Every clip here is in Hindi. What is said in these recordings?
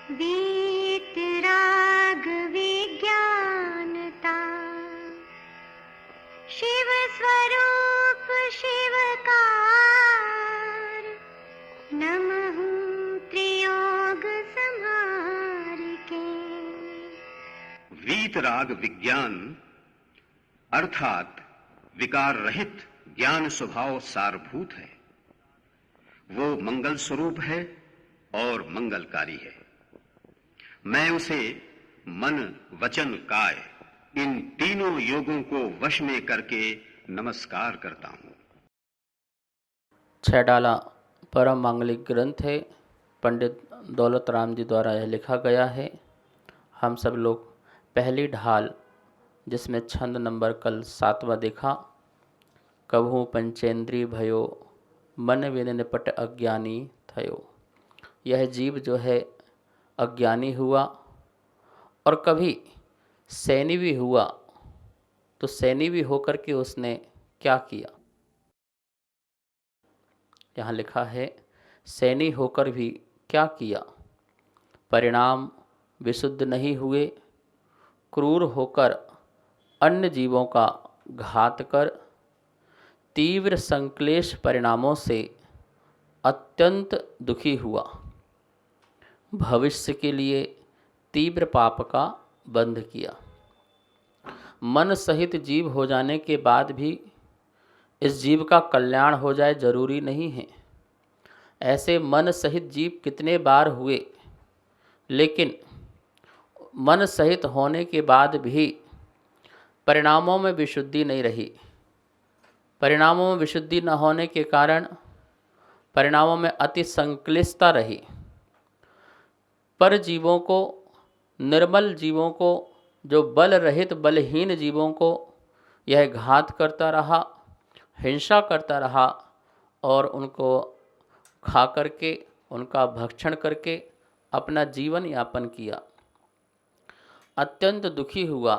वीतराग विज्ञानता, शिव स्वरूप शिवकार, नमः त्रियोग संहार के। वीतराग विज्ञान अर्थात विकार रहित ज्ञान स्वभाव सारभूत है। वो मंगल स्वरूप है और मंगलकारी है। मैं उसे मन वचन काय इन तीनों योगों को वश में करके नमस्कार करता हूं। छैडाला परम मांगलिक ग्रंथ है। पंडित दौलत राम जी द्वारा यह लिखा गया है। हम सब लोग पहली ढाल जिसमें छंद नंबर कल 7वां देखा, कभू पंचेंद्री भयो मन विन निपट अज्ञानी थयो। यह जीव जो है अज्ञानी हुआ और कभी सैनी भी हुआ, तो सैनी भी होकर के उसने क्या किया? यहाँ लिखा है सैनी होकर भी क्या किया? परिणाम विशुद्ध नहीं हुए, क्रूर होकर अन्य जीवों का घात कर तीव्र संक्लेश परिणामों से अत्यंत दुखी हुआ। भविष्य के लिए तीव्र पाप का बंध किया। मन सहित जीव हो जाने के बाद भी इस जीव का कल्याण हो जाए जरूरी नहीं है। ऐसे मन सहित जीव कितने बार हुए, लेकिन मन सहित होने के बाद भी परिणामों में विशुद्धि नहीं रही। परिणामों में विशुद्धि न होने के कारण परिणामों में अति संक्लिष्टता रही। पर जीवों को, निर्मल जीवों को, जो बल रहित बलहीन जीवों को यह घात करता रहा, हिंसा करता रहा और उनको खा करके, उनका भक्षण करके अपना जीवन यापन किया। अत्यंत दुखी हुआ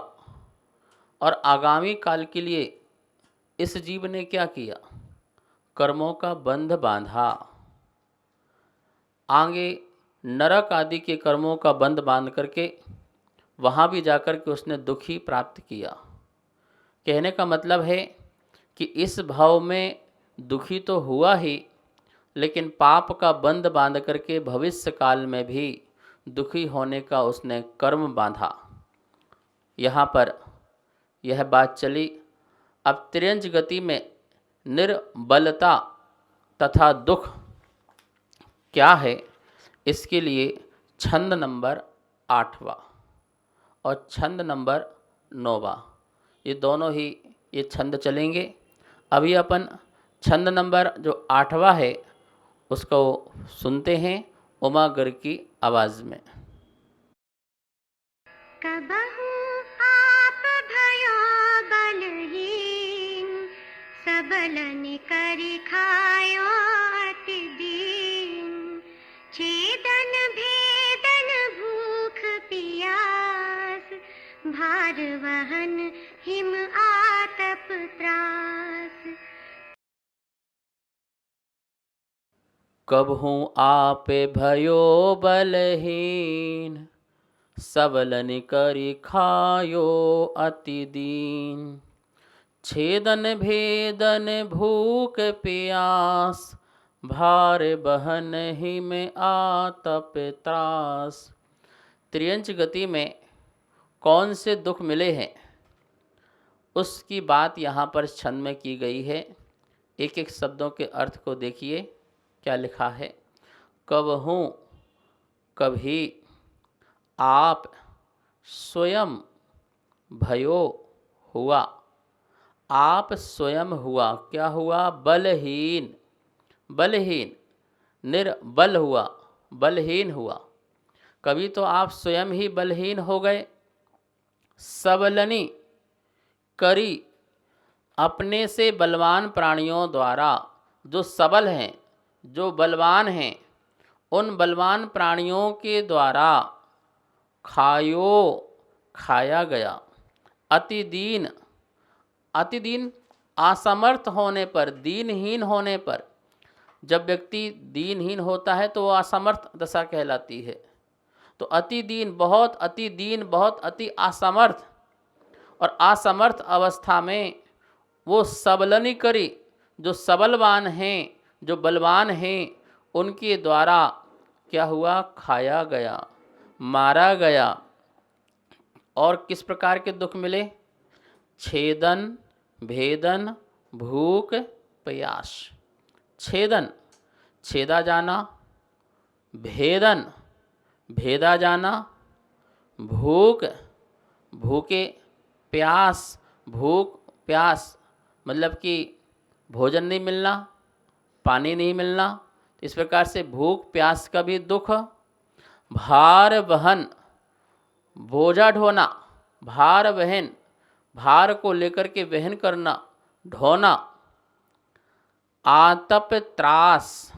और आगामी काल के लिए इस जीव ने क्या किया? कर्मों का बंध बांधा। आगे नरक आदि के कर्मों का बंध बांध करके वहाँ भी जाकर के उसने दुखी प्राप्त किया। कहने का मतलब है कि इस भाव में दुखी तो हुआ ही, लेकिन पाप का बंध बांध करके भविष्य काल में भी दुखी होने का उसने कर्म बांधा। यहाँ पर यह बात चली। अब त्रियंच गति में निर्बलता तथा दुख क्या है, इसके लिए छंद नंबर 8वां और छंद नंबर 9वां, ये दोनों ही ये छंद चलेंगे। अभी अपन छंद नंबर जो 8वां है उसको सुनते हैं उमा गर की आवाज़ में। कबहू आप भयो बलहीन, सबलन करि खायो अति दीन। छेदन भेदन भूख पियास, भार वहन हिम आतप त्रास। कबहू आपे भयो बलहीन, सबलन करि खायो अति दीन। छेदन भेदन भूख प्यास, भार बहन ही में आतप त्रास। त्रियंच गति में कौन से दुख मिले हैं उसकी बात यहाँ पर छंद में की गई है। एक एक शब्दों के अर्थ को देखिए क्या लिखा है। कबहू कभी, आप स्वयं, भयो हुआ, आप स्वयं हुआ। क्या हुआ? बलहीन, बलहीन, निर्बल हुआ, बलहीन हुआ। कभी तो आप स्वयं ही बलहीन हो गए। सबलनी करी, अपने से बलवान प्राणियों द्वारा, जो सबल हैं, जो बलवान हैं, उन बलवान प्राणियों के द्वारा खायो, खाया गया। अति दीन, अति दीन असमर्थ होने पर, दीनहीन होने पर। जब व्यक्ति दीनहीन होता है तो वो असमर्थ दशा कहलाती है। तो अति दीन, बहुत अति दीन, बहुत अति असमर्थ, और असमर्थ अवस्था में वो सबलनी करी, जो सबलवान हैं, जो बलवान हैं, उनके द्वारा क्या हुआ, खाया गया, मारा गया। और किस प्रकार के दुख मिले, छेदन, भेदन, भूख, प्यास। छेदन, छेदा जाना, भेदन, भेदा जाना, भूख, भूखे, प्यास, भूख प्यास मतलब कि भोजन नहीं मिलना, पानी नहीं मिलना। इस प्रकार से भूख प्यास का भी दुख। भार वहन, बोझा ढोना, भार वहन, भार को लेकर के वहन करना, ढोना। आतप त्रास,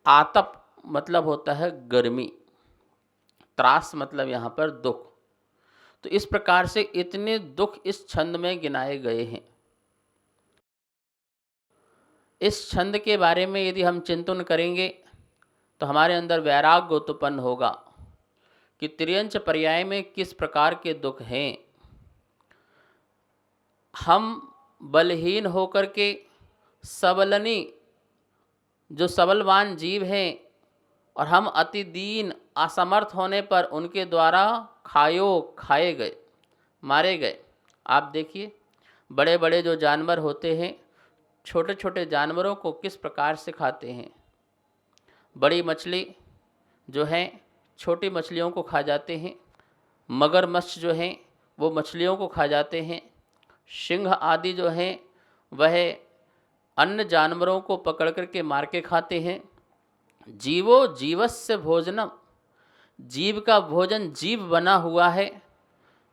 आतप मतलब होता है गर्मी, त्रास मतलब यहाँ पर दुख। तो इस प्रकार से इतने दुख इस छंद में गिनाए गए हैं। इस छंद के बारे में यदि हम चिंतन करेंगे तो हमारे अंदर वैराग्य उत्पन्न होगा कि त्रियंच पर्याय में किस प्रकार के दुख हैं। हम बलहीन होकर के सबलनी, जो सबलवान जीव हैं, और हम अति दीन असमर्थ होने पर उनके द्वारा खाए गए, मारे गए। आप देखिए बड़े बड़े जो जानवर होते हैं, छोटे छोटे जानवरों को किस प्रकार से खाते हैं। बड़ी मछली जो है छोटी मछलियों को खा जाते हैं, मगरमच्छ जो हैं वो मछलियों को खा जाते हैं, सिंह आदि जो हैं वह अन्य जानवरों को पकड़ करके मार के खाते हैं। जीवो जीवस्य भोजनम, जीव का भोजन जीव बना हुआ है।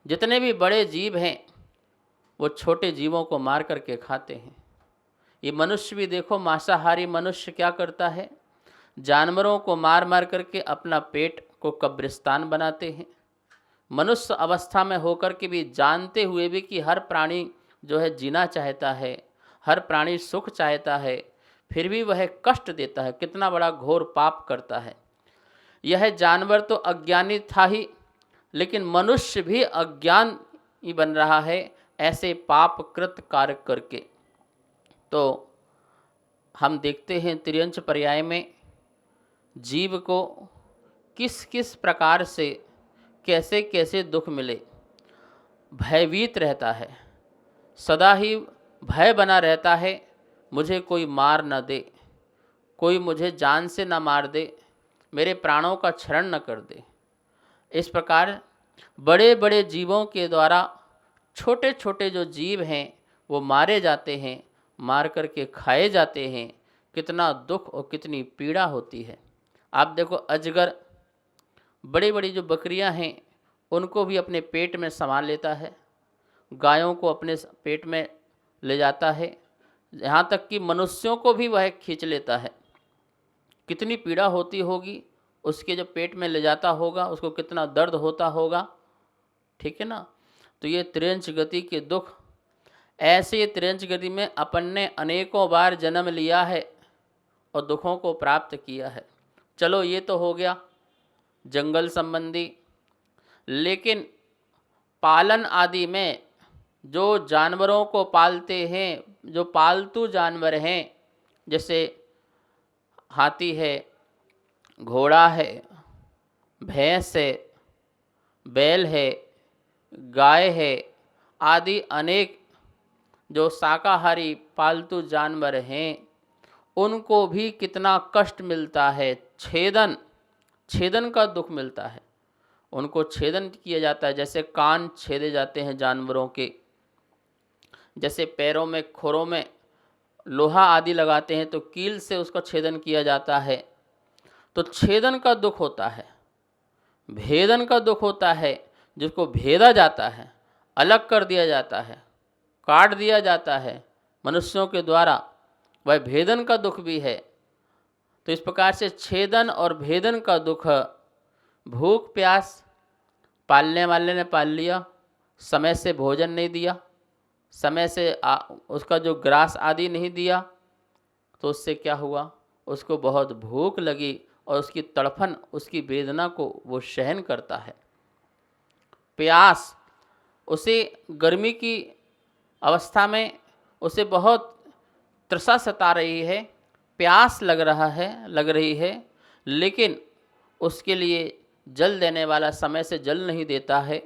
जितने भी बड़े जीव हैं वो छोटे जीवों को मार करके खाते हैं। ये मनुष्य भी देखो, मांसाहारी मनुष्य क्या करता है, जानवरों को मार मार करके अपना पेट को कब्रिस्तान बनाते हैं। मनुष्य अवस्था में होकर के भी, जानते हुए भी कि हर प्राणी जो है जीना चाहता है, हर प्राणी सुख चाहता है, फिर भी वह कष्ट देता है, कितना बड़ा घोर पाप करता है। यह जानवर तो अज्ञानी था ही, लेकिन मनुष्य भी अज्ञान ही बन रहा है ऐसे पाप कृत कार्य करके। तो हम देखते हैं त्रियंच पर्याय में जीव को किस किस प्रकार से कैसे कैसे दुख मिले। भयभीत रहता है, सदा ही भय बना रहता है, मुझे कोई मार न दे, कोई मुझे जान से न मार दे, मेरे प्राणों का क्षरण न कर दे। इस प्रकार बड़े बड़े जीवों के द्वारा छोटे छोटे जो जीव हैं वो मारे जाते हैं, मार करके खाए जाते हैं। कितना दुख और कितनी पीड़ा होती है। आप देखो अजगर, बड़ी बड़ी जो बकरियां हैं उनको भी अपने पेट में समा लेता है, गायों को अपने पेट में ले जाता है, यहाँ तक कि मनुष्यों को भी वह खींच लेता है। कितनी पीड़ा होती होगी, उसके जो पेट में ले जाता होगा उसको कितना दर्द होता होगा, ठीक है ना। तो ये त्रियंच गति के दुख, ऐसे त्रियंच गति में अपन ने अनेकों बार जन्म लिया है और दुखों को प्राप्त किया है। चलो ये तो हो गया जंगल संबंधी, लेकिन पालन आदि में जो जानवरों को पालते हैं, जो पालतू जानवर हैं, जैसे हाथी है, घोड़ा है, भैंस है, बैल है, गाय है, आदि अनेक जो शाकाहारी पालतू जानवर हैं, उनको भी कितना कष्ट मिलता है। छेदन, छेदन का दुख मिलता है, उनको छेदन किया जाता है। जैसे कान छेदे जाते हैं जानवरों के, जैसे पैरों में खुरों में लोहा आदि लगाते हैं तो कील से उसका छेदन किया जाता है। तो छेदन का दुख होता है, भेदन का दुख होता है, जिसको भेदा जाता है, अलग कर दिया जाता है, काट दिया जाता है मनुष्यों के द्वारा, वह भेदन का दुख भी है। तो इस प्रकार से छेदन और भेदन का दुख। भूख प्यास, पालने वाले ने पाल लिया, समय से भोजन नहीं दिया, समय से उसका जो ग्रास आदि नहीं दिया, तो उससे क्या हुआ, उसको बहुत भूख लगी और उसकी तड़फन, उसकी वेदना को वो सहन करता है। प्यास, उसे गर्मी की अवस्था में उसे बहुत तृषा सता रही है, प्यास लग रही है, लेकिन उसके लिए जल देने वाला समय से जल नहीं देता है,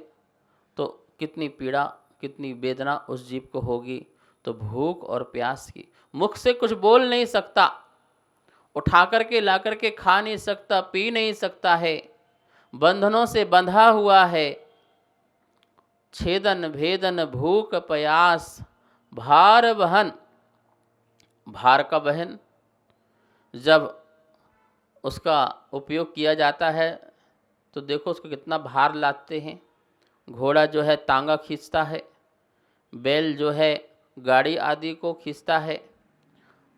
तो कितनी पीड़ा, कितनी वेदना उस जीव को होगी। तो भूख और प्यास की, मुख से कुछ बोल नहीं सकता, उठा करके ला करके खा नहीं सकता, पी नहीं सकता है, बंधनों से बंधा हुआ है। छेदन भेदन भूख प्यास भार वहन, भार का वहन, जब उसका उपयोग किया जाता है तो देखो उसको कितना भार लाते हैं। घोड़ा जो है तांगा खींचता है, बैल जो है गाड़ी आदि को खींचता है,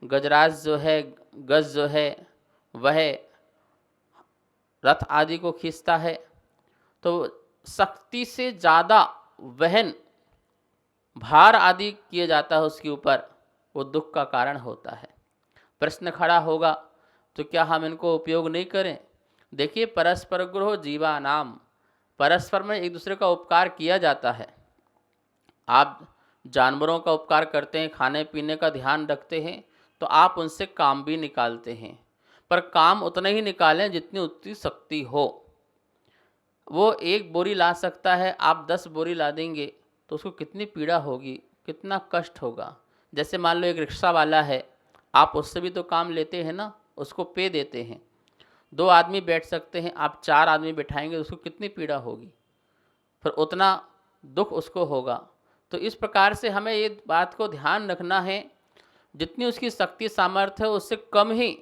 गजराज जो है, गज जो है वह रथ आदि को खींचता है। तो शक्ति से ज़्यादा वहन, भार आदि किया जाता है उसके ऊपर, वो दुख का कारण होता है। प्रश्न खड़ा होगा तो क्या हम इनको उपयोग नहीं करें? देखिए, परस्पर ग्रहो जीवा नाम, परस्पर में एक दूसरे का उपकार किया जाता है। आप जानवरों का उपकार करते हैं, खाने पीने का ध्यान रखते हैं, तो आप उनसे काम भी निकालते हैं, पर काम उतना ही निकालें जितनी उतनी शक्ति हो। वो 1 बोरी ला सकता है, आप 10 बोरी ला देंगे तो उसको कितनी पीड़ा होगी, कितना कष्ट होगा। जैसे मान लो एक रिक्शा वाला है, आप उससे भी तो काम लेते हैं ना, उसको पे देते हैं। 2 आदमी बैठ सकते हैं, आप 4 आदमी बिठाएंगे तो उसको कितनी पीड़ा होगी, फिर उतना दुख उसको होगा। तो इस प्रकार से हमें ये बात को ध्यान रखना है, जितनी उसकी शक्ति सामर्थ्य है उससे कम ही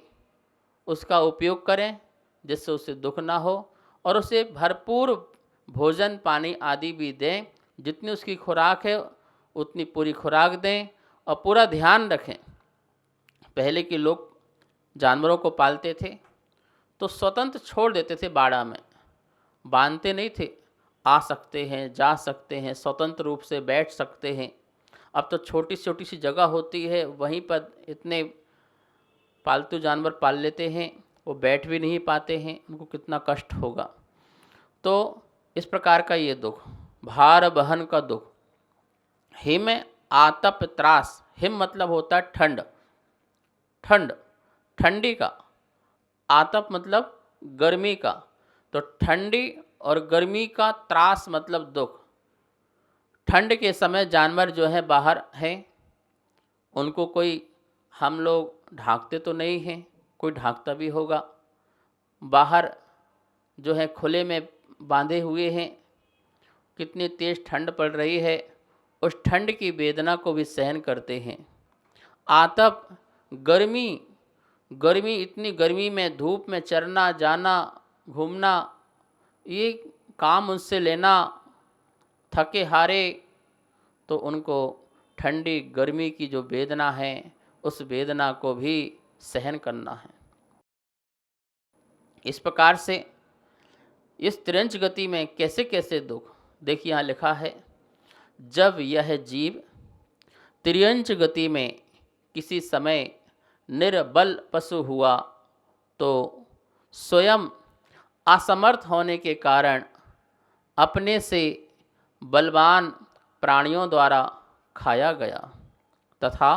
उसका उपयोग करें, जिससे उसे दुख ना हो, और उसे भरपूर भोजन पानी आदि भी दें। जितनी उसकी खुराक है उतनी पूरी खुराक दें और पूरा ध्यान रखें। पहले के लोग जानवरों को पालते थे तो स्वतंत्र छोड़ देते थे, बाड़ा में बांधते नहीं थे, आ सकते हैं, जा सकते हैं, स्वतंत्र रूप से बैठ सकते हैं। अब तो छोटी छोटी सी जगह होती है, वहीं पर इतने पालतू जानवर पाल लेते हैं, वो बैठ भी नहीं पाते हैं, उनको कितना कष्ट होगा। तो इस प्रकार का ये दुख, भार बहन का दुख। हिम आतप त्रास, हिम मतलब होता है ठंड, ठंड ठंडी का, आतप मतलब गर्मी का, तो ठंडी और गर्मी का त्रास मतलब दुख। ठंड के समय जानवर जो है बाहर हैं, उनको कोई हम लोग ढांकते तो नहीं हैं, कोई ढांकता भी होगा। बाहर जो है खुले में बांधे हुए हैं, कितनी तेज़ ठंड पड़ रही है, उस ठंड की वेदना को भी सहन करते हैं। आतप गर्मी, गर्मी, इतनी गर्मी में धूप में चरना जाना घूमना, ये काम उनसे लेना, थके हारे, तो उनको ठंडी गर्मी की जो वेदना है उस वेदना को भी सहन करना है। इस प्रकार से इस तिरंज गति में कैसे कैसे दुख, देखिए यहाँ लिखा है, जब यह जीव तिर्यंच गति में किसी समय निर्बल पशु हुआ तो स्वयं असमर्थ होने के कारण अपने से बलवान प्राणियों द्वारा खाया गया तथा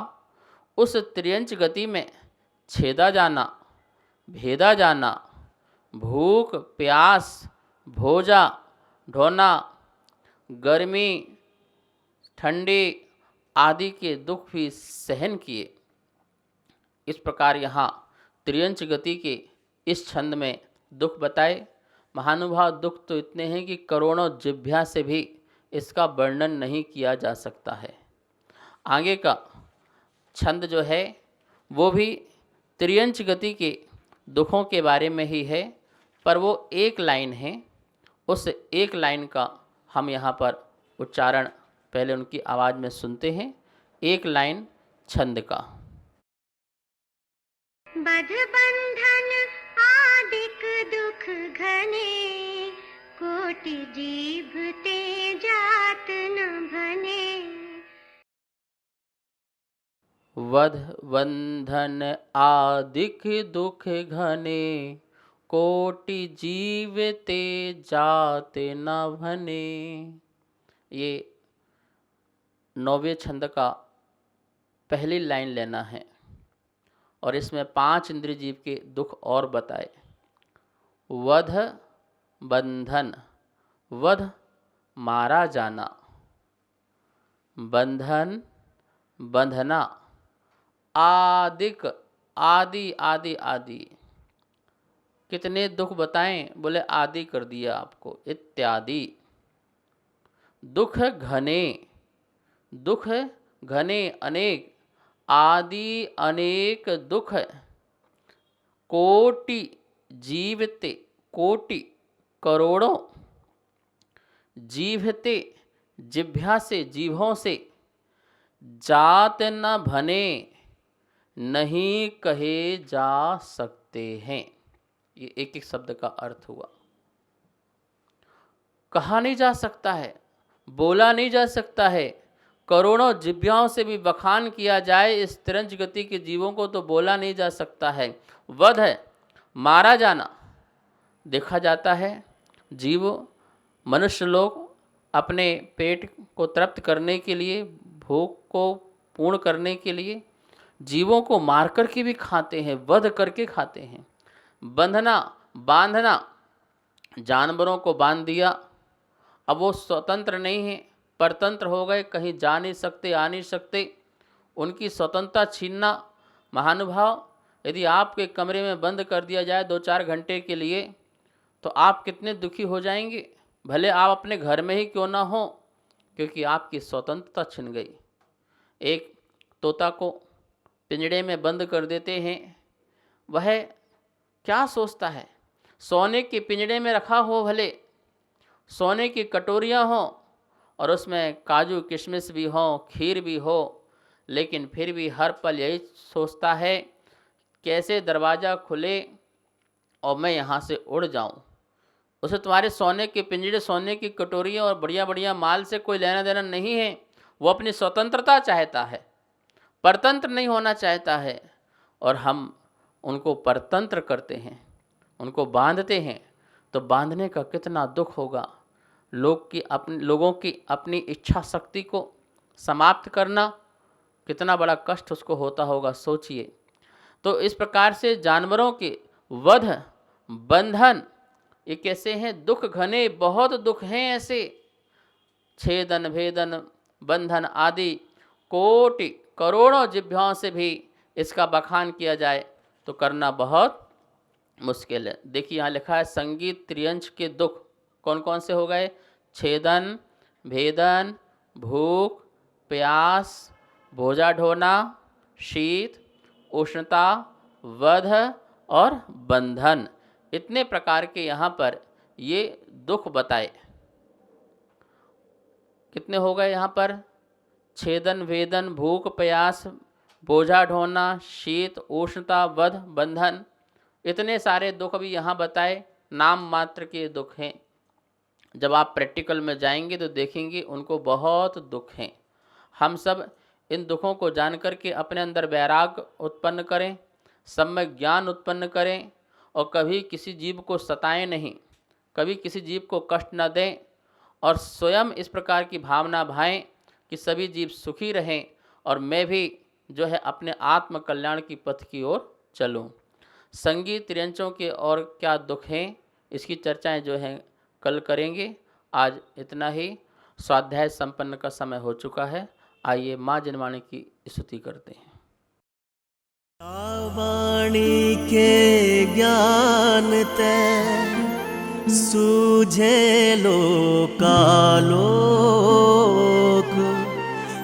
उस तिर्यंच गति में छेदा जाना, भेदा जाना, भूख प्यास भोजा ढोना, गर्मी ठंडी आदि के दुख भी सहन किए। इस प्रकार यहाँ तिर्यंच गति के इस छंद में दुख बताए। महानुभाव, दुख तो इतने हैं कि करोड़ों जिह्वा से भी इसका वर्णन नहीं किया जा सकता है। आगे का छंद जो है वो भी तिर्यंच गति के दुखों के बारे में ही है, पर वो एक लाइन है। उस एक लाइन का हम यहाँ पर उच्चारण पहले उनकी आवाज़ में सुनते हैं। एक लाइन छंद का। बध बंधन आदिक दुख घने, कोटि जीव ते जात न भने। वध बंधन आदिक दुख घने, कोटि जीवते जाते न भने। ये 9वें छंद का पहली लाइन लेना है और इसमें 5 इंद्रिय जीव के दुख और बताए। वध बंधन, वध मारा जाना, बंधन बंधना, आदिक आदि आदि आदि। कितने दुख बताएं? बोले आदि कर दिया आपको, इत्यादि। दुख घने, दुख घने अनेक, आदि अनेक दुख। कोटि जीवते, कोटि करोड़ों, जीवते जिह्वा से, जीवों से, जात न भने नहीं कहे जा सकते हैं। ये एक एक शब्द का अर्थ हुआ। कहा नहीं जा सकता है, बोला नहीं जा सकता है। करोड़ों जिह्वाओं से भी बखान किया जाए इस तिरंज गति के जीवों को तो बोला नहीं जा सकता है। वध है, मारा जाना। देखा जाता है जीव, मनुष्य लोग अपने पेट को तृप्त करने के लिए, भूख को पूर्ण करने के लिए जीवों को मार करके भी खाते हैं, वध करके खाते हैं। बंधना, बांधना, जानवरों को बांध दिया, अब वो स्वतंत्र नहीं है, परतंत्र हो गए, कहीं जा नहीं सकते, आ नहीं सकते। उनकी स्वतंत्रता छीनना। महानुभाव, यदि आपके कमरे में बंद कर दिया जाए 2-4 घंटे के लिए तो आप कितने दुखी हो जाएंगे, भले आप अपने घर में ही क्यों ना हो, क्योंकि आपकी स्वतंत्रता छिन गई। एक तोता को पिंजड़े में बंद कर देते हैं, वह क्या सोचता है? सोने के पिंजड़े में रखा हो, भले सोने की कटोरियाँ हों और उसमें काजू किशमिश भी हों, खीर भी हो, लेकिन फिर भी हर पल यही सोचता है कैसे दरवाज़ा खुले और मैं यहाँ से उड़ जाऊँ। उसे तुम्हारे सोने के पिंजड़े, सोने की कटोरियाँ और बढ़िया बढ़िया माल से कोई लेना देना नहीं है। वो अपनी स्वतंत्रता चाहता है, परतंत्र नहीं होना चाहता है। और हम उनको परतंत्र करते हैं, उनको बांधते हैं, तो बांधने का कितना दुख होगा। लोगों की अपनी इच्छा शक्ति को समाप्त करना कितना बड़ा कष्ट उसको होता होगा, सोचिए। तो इस प्रकार से जानवरों के वध, बंधन, ये कैसे हैं? दुख घने, बहुत दुख हैं ऐसे। छेदन, भेदन, बंधन आदि कोटि करोड़ों जिह्वाओं से भी इसका बखान किया जाए तो करना बहुत मुश्किल है। देखिए यहाँ लिखा है संगीत त्रियंश के दुख कौन कौन से हो गए? छेदन, भेदन, भूख, प्यास, भोजा ढोना, शीत, उष्णता, वध और बंधन। इतने प्रकार के यहाँ पर ये दुख बताए। कितने हो गए यहाँ पर? छेदन, भेदन, भूख, प्यास, बोझा ढोना, शीत, उष्णता, वध, बंधन। इतने सारे दुख भी यहाँ बताए, नाम मात्र के दुख हैं। जब आप प्रैक्टिकल में जाएंगे तो देखेंगे उनको बहुत दुख हैं। हम सब इन दुखों को जान करके अपने अंदर वैराग्य उत्पन्न करें, सम्यक ज्ञान उत्पन्न करें और कभी किसी जीव को सताएं नहीं, कभी किसी जीव को कष्ट न दें और स्वयं इस प्रकार की भावना भाएं कि सभी जीव सुखी रहें और मैं भी जो है अपने आत्म कल्याण की पथ की ओर चलूं। संगीत त्रियंचों के और क्या दुख हैं, इसकी चर्चाएं जो हैं कल करेंगे। आज इतना ही। स्वाध्याय संपन्न का समय हो चुका है। आइए माँ जनवाणी की स्तुति करते हैं। वाणी के ज्ञान ते सूझे लोकालोक,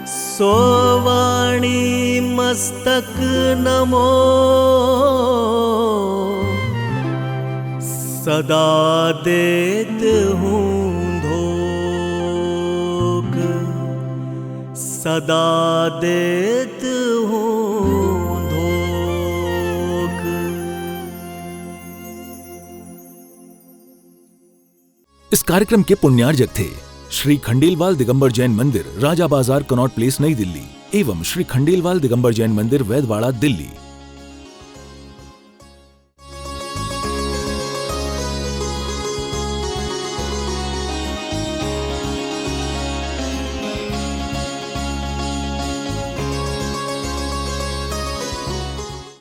सो वाणी मस्तक नमो, सदा देत हूँ धोख, सदा देत हूँ धोख। इस कार्यक्रम के पुण्यार्जक थे श्री खंडेलवाल दिगंबर जैन मंदिर, राजा बाजार, कनॉट प्लेस, नई दिल्ली एवं श्री खंडेलवाल दिगंबर जैन मंदिर, वैदवाड़ा, दिल्ली।